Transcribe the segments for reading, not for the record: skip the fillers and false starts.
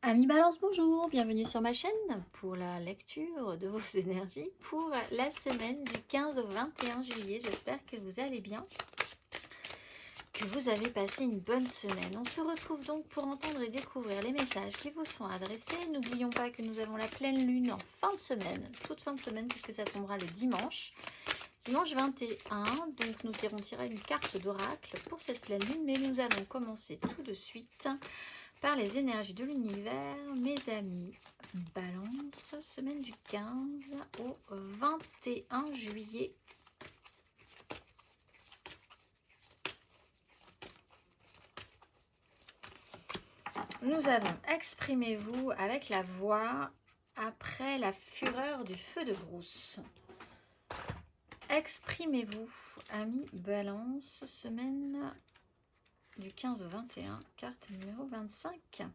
Amis Balance, bonjour, bienvenue sur ma chaîne pour la lecture de vos énergies pour la semaine du 15 au 21 juillet. J'espère que vous allez bien, que vous avez passé une bonne semaine. On se retrouve donc pour entendre et découvrir les messages qui vous sont adressés. N'oublions pas que nous avons la pleine lune en fin de semaine, toute fin de semaine puisque ça tombera le dimanche 21. Donc nous irons tirer une carte d'oracle pour cette pleine lune, mais nous allons commencer tout de suite par les énergies de l'univers, mes amis Balance, semaine du 15 au 21 juillet. Nous avons exprimez-vous avec la voix après la fureur du feu de brousse. Exprimez-vous, amis Balance, semaine du 15 au 21, carte numéro 25.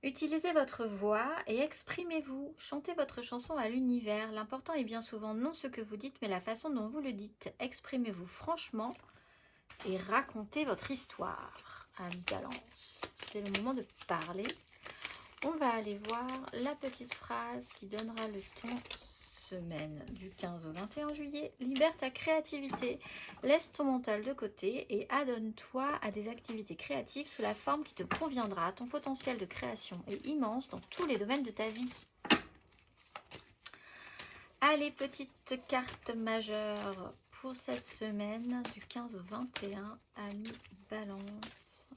Utilisez votre voix et exprimez-vous. Chantez votre chanson à l'univers. L'important est bien souvent non ce que vous dites, mais la façon dont vous le dites. Exprimez-vous franchement et racontez votre histoire. Amis Balance, c'est le moment de parler. On va aller voir la petite phrase qui donnera le ton. Semaine du 15 au 21 juillet, libère ta créativité, laisse ton mental de côté et adonne-toi à des activités créatives sous la forme qui te conviendra. Ton potentiel de création est immense dans tous les domaines de ta vie. Allez, petite carte majeure pour cette semaine du 15 au 21, amis Balance.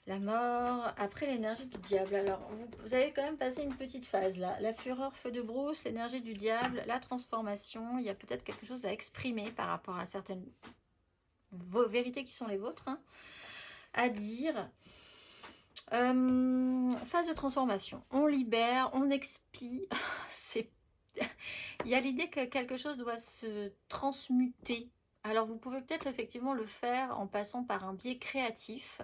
La mort, après l'énergie du diable. Alors, vous avez quand même passé une petite phase là. La fureur, feu de brousse, l'énergie du diable, la transformation. Il y a peut-être quelque chose à exprimer par rapport à certaines vérités qui sont les vôtres, hein, à dire. Phase de transformation. On libère, on expie. Il y a l'idée que quelque chose doit se transmuter. Alors, vous pouvez peut-être effectivement le faire en passant par un biais créatif.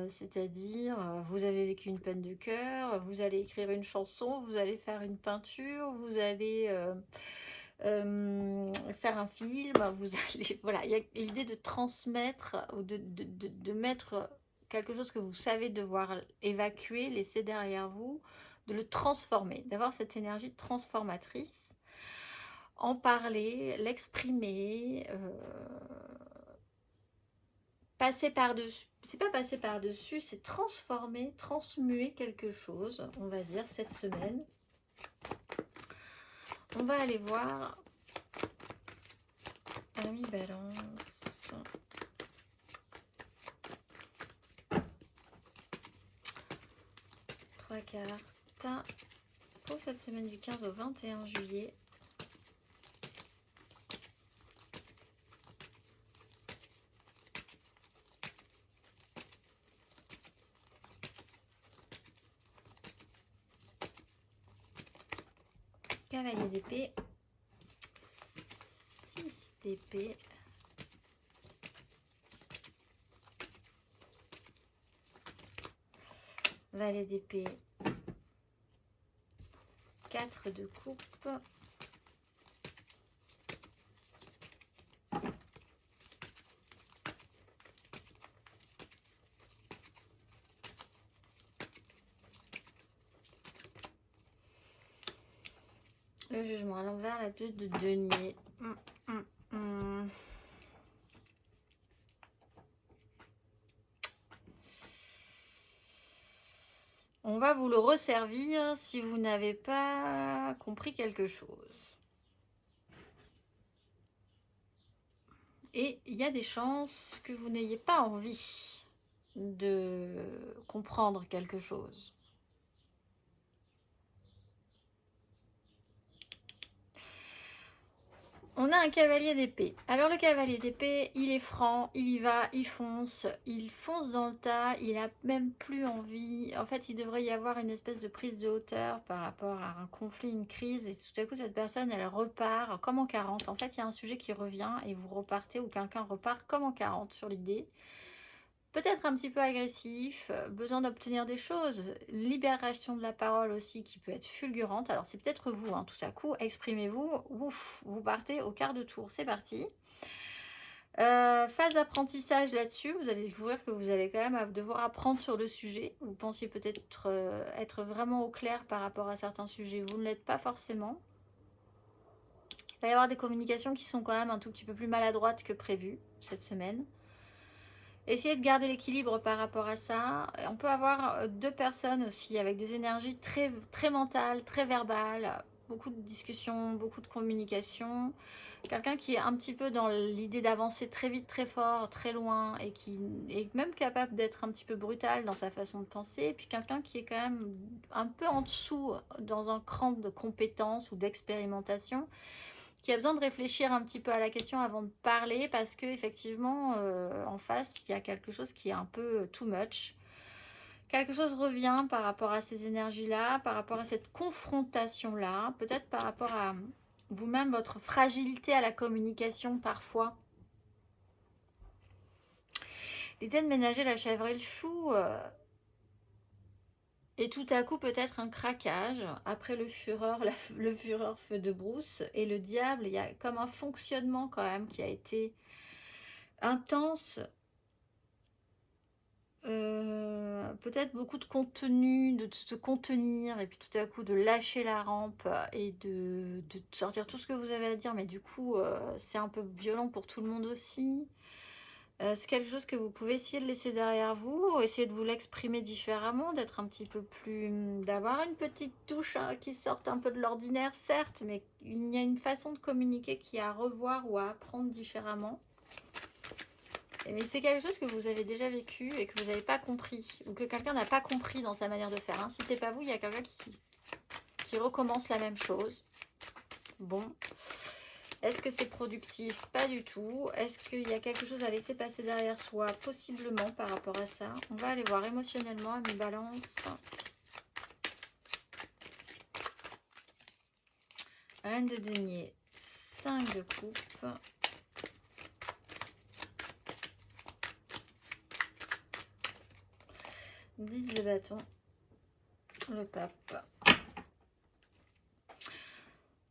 C'est-à-dire, vous avez vécu une peine de cœur, vous allez écrire une chanson, vous allez faire une peinture, vous allez faire un film, vous allez... Voilà, il y a l'idée de transmettre, ou de mettre quelque chose que vous savez devoir évacuer, laisser derrière vous, de le transformer, d'avoir cette énergie transformatrice, en parler, l'exprimer... passer par-dessus, c'est pas passer par-dessus, c'est transformer, transmuer quelque chose, on va dire, cette semaine. On va aller voir, Amis Balance. Trois cartes pour cette semaine du 15 au 21 juillet. Cavalier d'épée, 6 d'épée, valet d'épée, 4 de coupe, le jugement à l'envers, la 2 de denier. On va vous le resservir si vous n'avez pas compris quelque chose. Et il y a des chances que vous n'ayez pas envie de comprendre quelque chose. On a un cavalier d'épée. Alors le cavalier d'épée, il est franc, il y va, il fonce dans le tas, il a même plus envie. En fait, il devrait y avoir une espèce de prise de hauteur par rapport à un conflit, une crise. Et tout à coup, cette personne, elle repart comme en 40. En fait, il y a un sujet qui revient et vous repartez, ou quelqu'un repart comme en 40 sur l'idée. peut-être un petit peu agressif, besoin d'obtenir des choses, libération de la parole aussi qui peut être fulgurante. Alors c'est peut-être vous, hein, tout à coup, exprimez-vous, ouf, vous partez au quart de tour, c'est parti. Phase d'apprentissage là-dessus, vous allez découvrir que vous allez quand même devoir apprendre sur le sujet. Vous pensiez peut-être être vraiment au clair par rapport à certains sujets, vous ne l'êtes pas forcément. Il va y avoir des communications qui sont quand même un tout petit peu plus maladroites que prévu cette semaine. Essayez de garder l'équilibre par rapport à ça. On peut avoir deux personnes aussi avec des énergies très, très mentales, très verbales, beaucoup de discussions, beaucoup de communication. Quelqu'un qui est un petit peu dans l'idée d'avancer très vite, très fort, très loin et qui est même capable d'être un petit peu brutal dans sa façon de penser. Et puis quelqu'un qui est quand même un peu en dessous dans un cran de compétence ou d'expérimentation, qui a besoin de réfléchir un petit peu à la question avant de parler parce que effectivement en face il y a quelque chose qui est un peu too much. Quelque chose revient par rapport à ces énergies là, par rapport à cette confrontation là, peut-être par rapport à vous-même, votre fragilité à la communication parfois. L'idée de ménager la chèvre et le chou et tout à coup peut-être un craquage après le fureur, le fureur feu de brousse et le diable. Il y a comme un fonctionnement quand même qui a été intense, peut-être beaucoup de contenu, de se contenir et puis tout à coup de lâcher la rampe et de sortir tout ce que vous avez à dire, mais du coup c'est un peu violent pour tout le monde aussi. C'est quelque chose que vous pouvez essayer de laisser derrière vous, essayer de vous l'exprimer différemment, d'être un petit peu plus, d'avoir une petite touche qui sorte un peu de l'ordinaire, certes, mais il y a une façon de communiquer qui est à revoir ou à apprendre différemment. Mais c'est quelque chose que vous avez déjà vécu et que vous n'avez pas compris, ou que quelqu'un n'a pas compris dans sa manière de faire. Hein. Si c'est pas vous, il y a quelqu'un qui recommence la même chose. Bon. Est-ce que c'est productif? Pas du tout. Est-ce qu'il y a quelque chose à laisser passer derrière soi? Possiblement par rapport à ça. On va aller voir émotionnellement mes balances. Reine de denier, 5 de coupe. Dix de bâton. Le pape.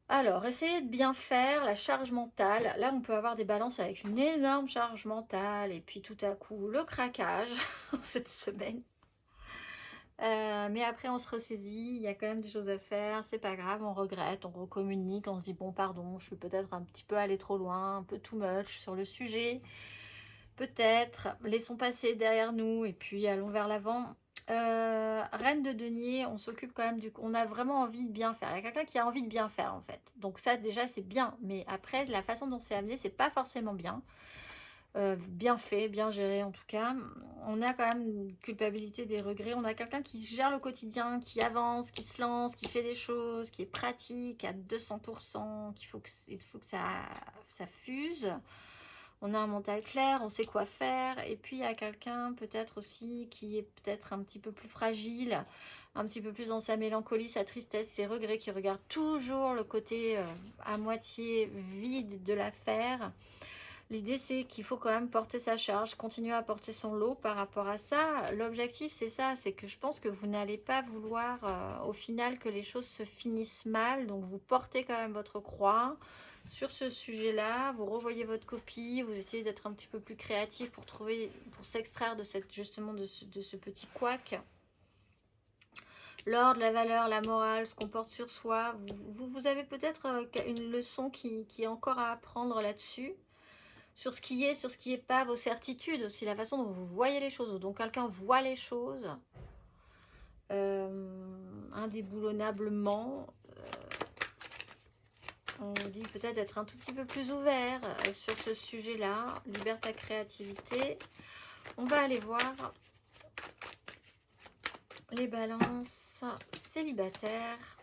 Alors, essayez de bien faire la charge mentale. Là, on peut avoir des balances avec une énorme charge mentale et puis tout à coup, le craquage cette semaine. Mais après, on se ressaisit. Il y a quand même des choses à faire. C'est pas grave, on regrette, on recommunique. On se dit, bon, pardon, je suis peut-être un petit peu allée trop loin, un peu too much sur le sujet. Peut-être. Laissons passer derrière nous et puis allons vers l'avant. Reine de denier, on s'occupe quand même on a vraiment envie de bien faire. Il y a quelqu'un qui a envie de bien faire en fait. Donc ça déjà c'est bien. Mais après la façon dont c'est amené c'est pas forcément bien. Bien fait, bien géré en tout cas. On a quand même une culpabilité, des regrets. On a quelqu'un qui gère le quotidien, qui avance, qui se lance, qui fait des choses, qui est pratique à 200%, il faut que ça fuse. On a un mental clair, on sait quoi faire. Et puis, il y a quelqu'un peut-être aussi qui est peut-être un petit peu plus fragile, un petit peu plus dans sa mélancolie, sa tristesse, ses regrets, qui regarde toujours le côté à moitié vide de l'affaire. L'idée, c'est qu'il faut quand même porter sa charge, continuer à porter son lot par rapport à ça. L'objectif, c'est ça, c'est que je pense que vous n'allez pas vouloir au final que les choses se finissent mal. Donc, vous portez quand même votre croix sur ce sujet-là. Vous revoyez votre copie, vous essayez d'être un petit peu plus créatif pour s'extraire de justement de ce petit couac. L'ordre, la valeur, la morale, ce qu'on porte sur soi. Vous avez peut-être une leçon qui est encore à apprendre là-dessus. Sur ce qui est pas, vos certitudes aussi, la façon dont vous voyez les choses, dont quelqu'un voit les choses indéboulonnablement. On vous dit peut-être d'être un tout petit peu plus ouvert sur ce sujet-là, liberté, créativité. On va aller voir les balances célibataires.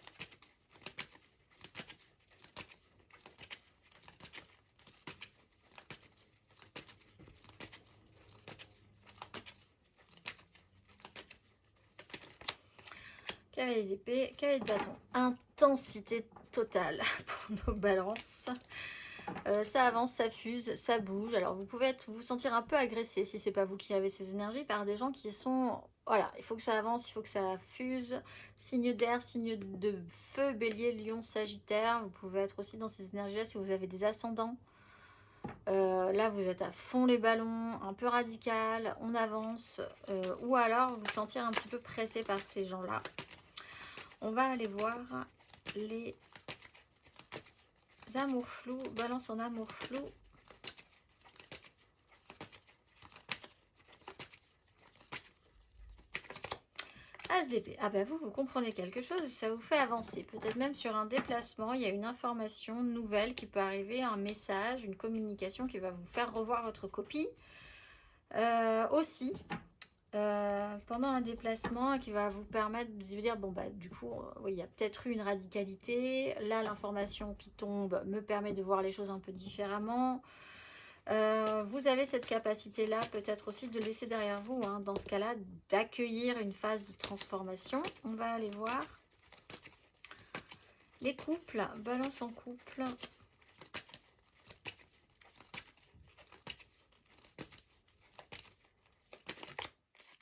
Cavalier d'épée, cavalier de bâton. Intensité totale pour nos balances. Ça avance, ça fuse, ça bouge. Alors vous pouvez vous sentir un peu agressé si c'est pas vous qui avez ces énergies par des gens qui sont... Voilà, il faut que ça avance, il faut que ça fuse. Signe d'air, signe de feu, bélier, lion, sagittaire. Vous pouvez être aussi dans ces énergies-là si vous avez des ascendants. Là, vous êtes à fond les ballons, un peu radical, on avance. Ou alors vous sentir un petit peu pressé par ces gens-là. On va aller voir les amours flous, balance en amour flou. As d'épée. Ah bah vous comprenez quelque chose, ça vous fait avancer. Peut-être même sur un déplacement, il y a une information nouvelle qui peut arriver, un message, une communication qui va vous faire revoir votre copie. Aussi, pendant un déplacement qui va vous permettre de dire, bon bah du coup, oui, il y a peut-être eu une radicalité. Là, l'information qui tombe me permet de voir les choses un peu différemment. Vous avez cette capacité-là, peut-être aussi de laisser derrière vous, hein, dans ce cas-là, d'accueillir une phase de transformation. On va aller voir les couples, balance en couple.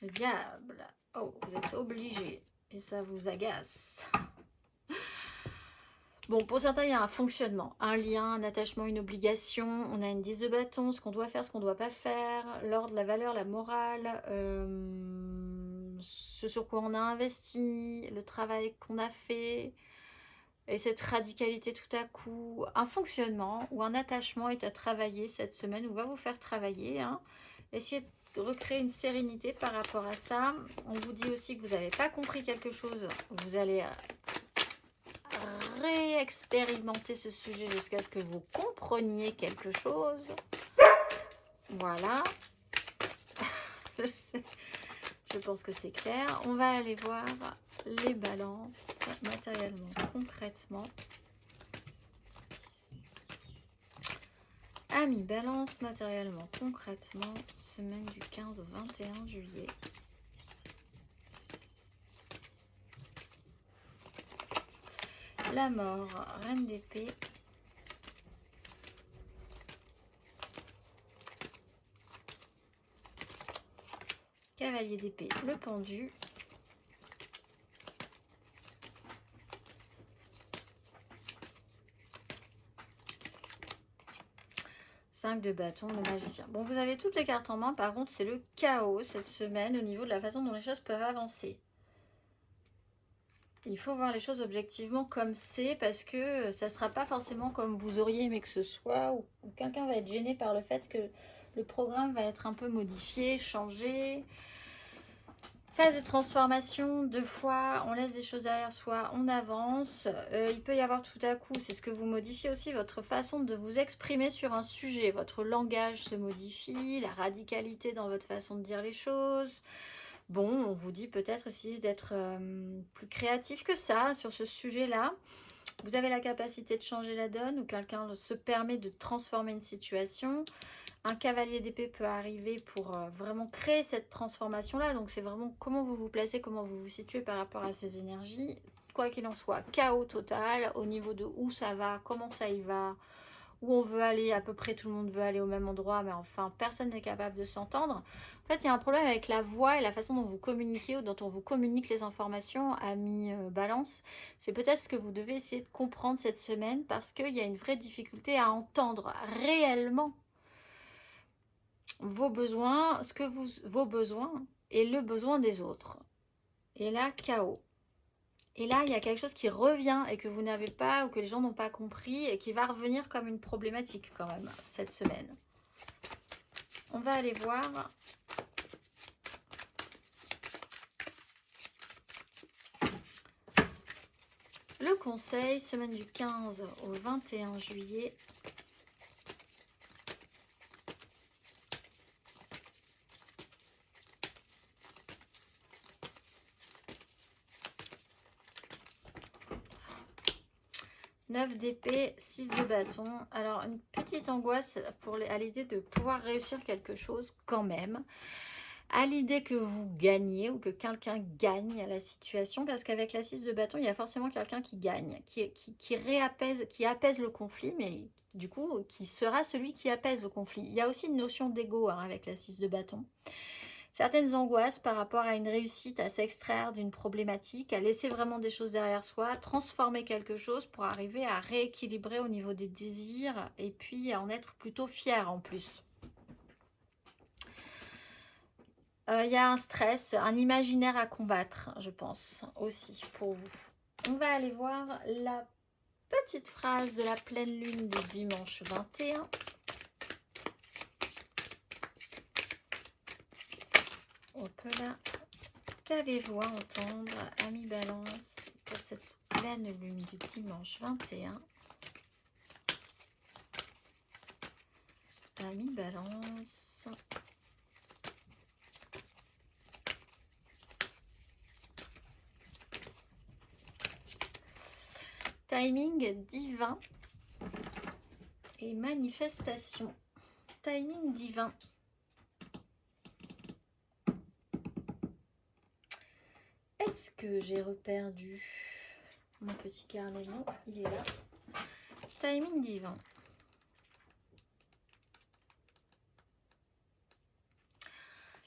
Le diable. Oh, vous êtes obligé et ça vous agace. Bon, pour certains, il y a un fonctionnement, un lien, un attachement, une obligation. On a une 10 de bâton, ce qu'on doit faire, ce qu'on ne doit pas faire, l'ordre, la valeur, la morale, ce sur quoi on a investi, le travail qu'on a fait, et cette radicalité tout à coup. Un fonctionnement ou un attachement est à travailler cette semaine ou va vous faire travailler. Hein. Essayez de recréer une sérénité par rapport à ça. On vous dit aussi que vous n'avez pas compris quelque chose. Vous allez réexpérimenter ce sujet jusqu'à ce que vous compreniez quelque chose. Voilà. Je pense que c'est clair. On va aller voir les balances matériellement, concrètement. Amis, balance matériellement, concrètement, semaine du 15 au 21 juillet. La mort, reine d'épée. Cavalier d'épée, le pendu. Cinq de bâton, le magicien. Bon, vous avez toutes les cartes en main. Par contre, c'est le chaos cette semaine au niveau de la façon dont les choses peuvent avancer. Il faut voir les choses objectivement comme c'est, parce que ça ne sera pas forcément comme vous auriez aimé que ce soit, ou quelqu'un va être gêné par le fait que le programme va être un peu modifié, changé. Phase de transformation, 2 fois, on laisse des choses derrière soi, on avance. Il peut y avoir tout à coup, c'est ce que vous modifiez aussi, votre façon de vous exprimer sur un sujet. Votre langage se modifie, la radicalité dans votre façon de dire les choses. Bon, on vous dit peut-être essayer d'être plus créatif que ça sur ce sujet-là. Vous avez la capacité de changer la donne ou quelqu'un se permet de transformer une situation. Un cavalier d'épée peut arriver pour vraiment créer cette transformation-là. Donc, c'est vraiment comment vous vous placez, comment vous vous situez par rapport à ces énergies. Quoi qu'il en soit, chaos total au niveau de où ça va, comment ça y va, où on veut aller, à peu près tout le monde veut aller au même endroit, mais enfin, personne n'est capable de s'entendre. En fait, il y a un problème avec la voix et la façon dont vous communiquez ou dont on vous communique les informations, amis balance. C'est peut-être ce que vous devez essayer de comprendre cette semaine, parce qu'il y a une vraie difficulté à entendre réellement vos besoins, vos besoins et le besoin des autres. Et là, chaos. Et là, il y a quelque chose qui revient et que vous n'avez pas ou que les gens n'ont pas compris et qui va revenir comme une problématique quand même cette semaine. On va aller voir le conseil, semaine du 15 au 21 juillet. Neuf d'épée, 6 de bâton. Alors, une petite angoisse à l'idée de pouvoir réussir quelque chose quand même. à l'idée que vous gagnez ou que quelqu'un gagne à la situation, parce qu'avec la 6 de bâton, il y a forcément quelqu'un qui gagne, qui réapaise, qui apaise le conflit, mais du coup, qui sera celui qui apaise le conflit. Il y a aussi une notion d'ego avec la 6 de bâton. Certaines angoisses par rapport à une réussite, à s'extraire d'une problématique, à laisser vraiment des choses derrière soi, à transformer quelque chose pour arriver à rééquilibrer au niveau des désirs et puis à en être plutôt fier en plus. Il y a un stress, un imaginaire à combattre, je pense, aussi pour vous. On va aller voir la petite phrase de la pleine lune de dimanche 21. Hop là. Qu'avez-vous à entendre, amis Balance, pour cette pleine lune du dimanche 21? Amis Balance. Timing divin et manifestation. Timing divin. Est-ce que j'ai reperdu mon petit carnet? Non, il est là. Timing divin.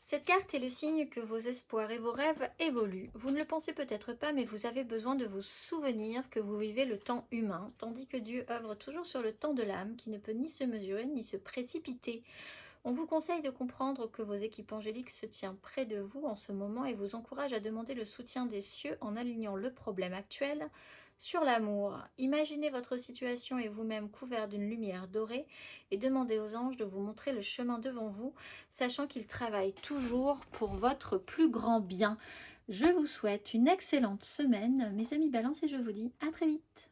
Cette carte est le signe que vos espoirs et vos rêves évoluent. Vous ne le pensez peut-être pas, mais vous avez besoin de vous souvenir que vous vivez le temps humain, tandis que Dieu œuvre toujours sur le temps de l'âme, qui ne peut ni se mesurer ni se précipiter. On vous conseille de comprendre que vos équipes angéliques se tiennent près de vous en ce moment et vous encourage à demander le soutien des cieux en alignant le problème actuel sur l'amour. Imaginez votre situation et vous-même couvert d'une lumière dorée et demandez aux anges de vous montrer le chemin devant vous, sachant qu'ils travaillent toujours pour votre plus grand bien. Je vous souhaite une excellente semaine, mes amis Balance, et je vous dis à très vite.